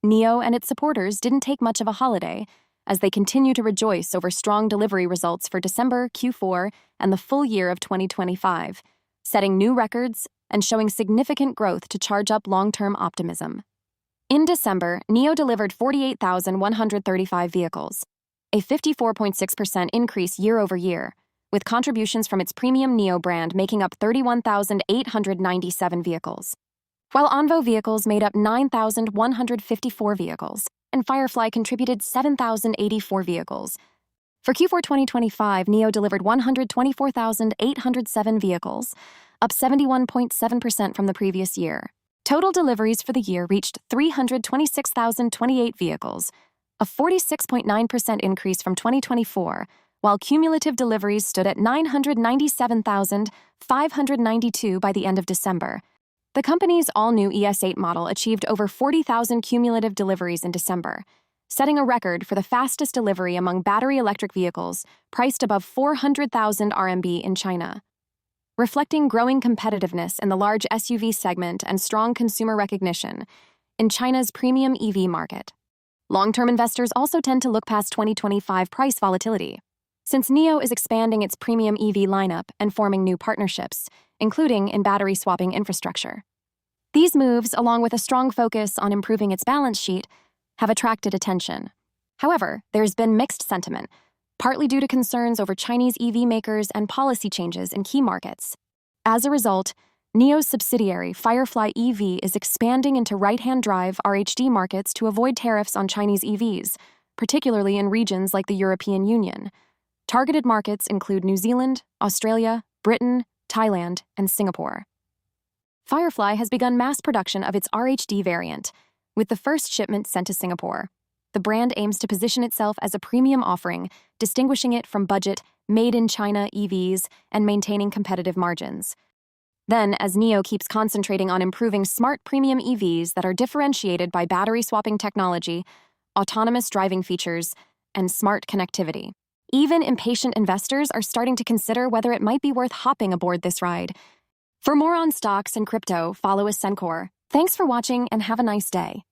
NIO and its supporters didn't take much of a holiday, as they continue to rejoice over strong delivery results for December, Q4, and the full year of 2025, setting new records and showing significant growth to charge up long-term optimism. In December, NIO delivered 48,135 vehicles, a 54.6% increase year-over-year, with contributions from its premium NIO brand making up 31,897 vehicles, while Envo vehicles made up 9,154 vehicles, and Firefly contributed 7,084 vehicles. For Q4 2025, NIO delivered 124,807 vehicles, up 71.7% from the previous year. Total deliveries for the year reached 326,028 vehicles, a 46.9% increase from 2024, while cumulative deliveries stood at 997,592 by the end of December. The company's all-new ES8 model achieved over 40,000 cumulative deliveries in December, setting a record for the fastest delivery among battery electric vehicles priced above 400,000 RMB in China. Reflecting growing competitiveness in the large SUV segment and strong consumer recognition in China's premium EV market. Long-term investors also tend to look past 2025 price volatility, since NIO is expanding its premium EV lineup and forming new partnerships, including in battery swapping infrastructure. These moves, along with a strong focus on improving its balance sheet, have attracted attention. However, there's been mixed sentiment, partly due to concerns over Chinese EV makers and policy changes in key markets. As a result, NIO's subsidiary, Firefly EV, is expanding into right-hand drive RHD markets to avoid tariffs on Chinese EVs, particularly in regions like the European Union. Targeted markets include New Zealand, Australia, Britain, Thailand, and Singapore. Firefly has begun mass production of its RHD variant, with the first shipment sent to Singapore. The brand aims to position itself as a premium offering, distinguishing it from budget, made-in-China EVs and maintaining competitive margins. Then, as NIO keeps concentrating on improving smart premium EVs that are differentiated by battery swapping technology, autonomous driving features, and smart connectivity. Even impatient investors are starting to consider whether it might be worth hopping aboard this ride. For more on stocks and crypto, follow Ascencore. Thanks for watching and have a nice day.